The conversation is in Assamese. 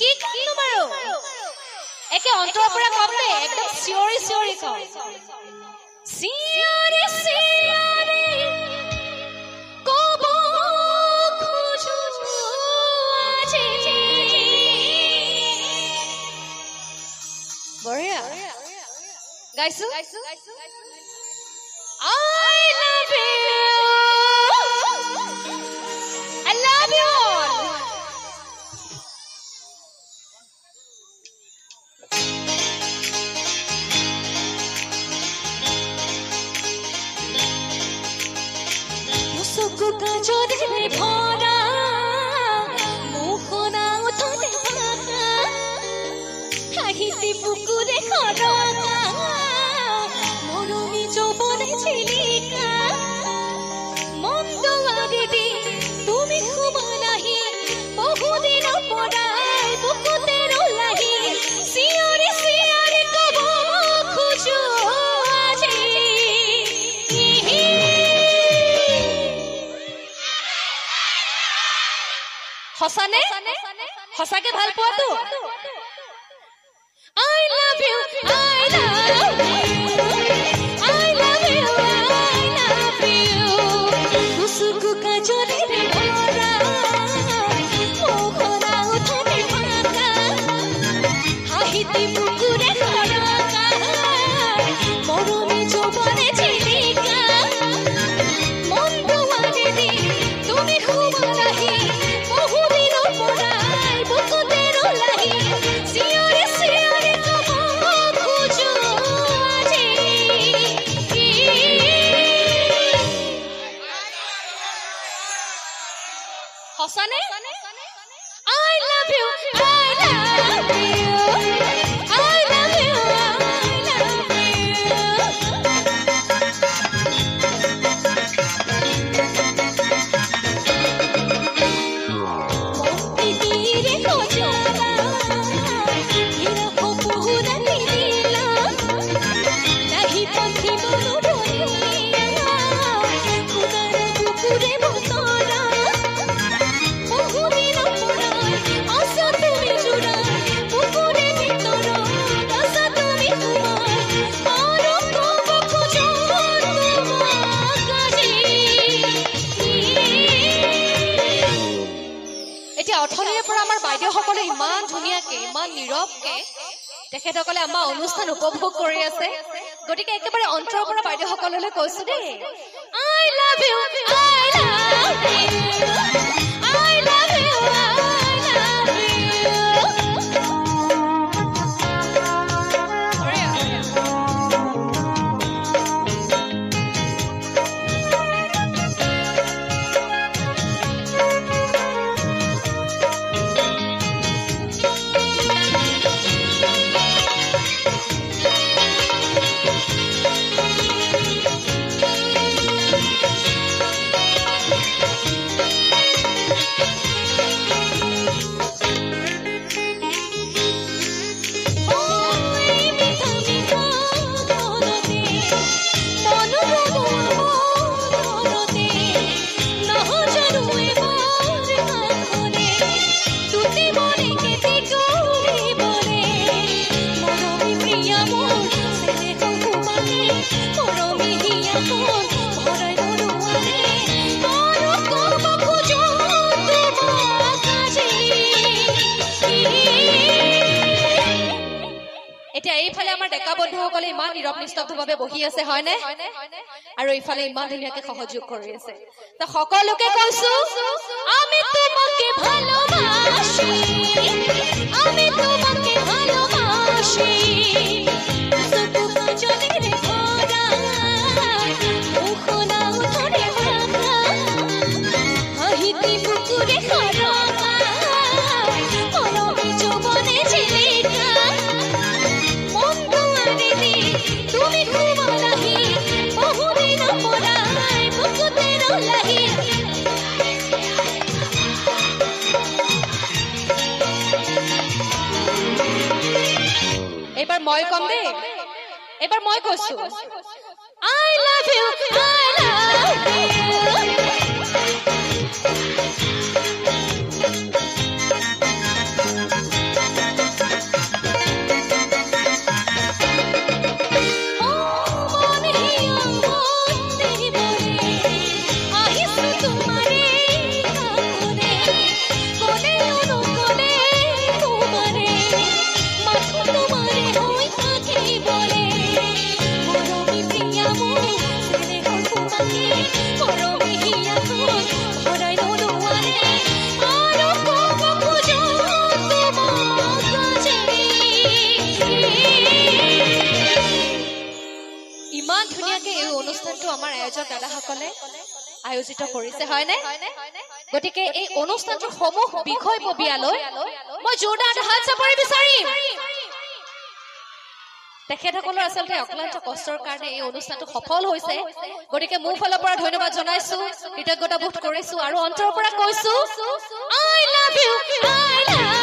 কি কান্দো মাৰো একে অন্তৰৰ পৰা কম দে একদম চিঞৰি চিঞৰি কম চিঞৰি চিঞৰি কব খোজো আজি বঢ়িয়া গাইছো I love you I love you all Musuku kajore bhora mukhona uthone bhaka hahiti pukure khoraka morumi jobone chilika mondo agedi tumi khumanahi bahudin porai bukute rolahi siore siore kobo khuju aji হসানে হসাকে ভাল পোৱা তো I love you I love you I love you I love you মুসুকু কাজরে ভরা মোহনা উঠনে ভাকা হাহিতি পুকুরে খরকা মরমি যৌবনে ঝিলিকা মন্দ আগে তুমি খুবলাহি হসানে I love you I love you I love you I love you তীরে খোঁজলা হিরো পুরা দিলা নাহি পথি বলো বলিয়া খুদার পুকুরে বতরা অথনিৰ পৰা আমাৰ বাইদেউসকলে ইমান ধুনীয়াকে ইমান নীৰৱকে তেখেতসকলে আমাৰ অনুষ্ঠান উপভোগ কৰি আছে গতিকে একেবাৰে অন্তৰৰ পৰা বাইদেউসকললৈ কৈছো দেই I love you I love you I love you বন্ধুসকলে ইমান নীৰৱ নিস্তব্ধভাৱে বহি আছে হয়নে আৰু ইফালে ইমান ধুনীয়াকে সহযোগ কৰি আছে তো সকলোকে কৈছো আমি তোমাকে ভালোবাসি আমি তোমাকে ভালোবাসি সবু কাজলের ভরা মুখনা উঠনে ভাকা হাহিতি পুকুরে খরকা মরমি যৌবনে ঝিলিকা তুমি খুবলাহি বহুদিন পৰাই বুকুতে ৰলাহি এবাৰ মই কম দে এবাৰ মই কৈছো I love you I love you আয়োজক দাদাসকলে আয়োজিত কৰিছে হয়নে গতিকে এই অনুষ্ঠানটোৰ সমূহ বিষয়ববীয়ালৈ মই জোৰদাৰ হাত চাপৰি বিচাৰিম তেখেতসকলৰ আচলতে অক্লান্ত কষ্টৰ কাৰণে এই অনুষ্ঠানটো সফল হৈছে গতিকে মোৰ ফালৰ পৰা ধন্যবাদ জনাইছো কৃতজ্ঞতা বোধ কৰিছো আৰু অন্তৰৰ পৰা কৈছো I love you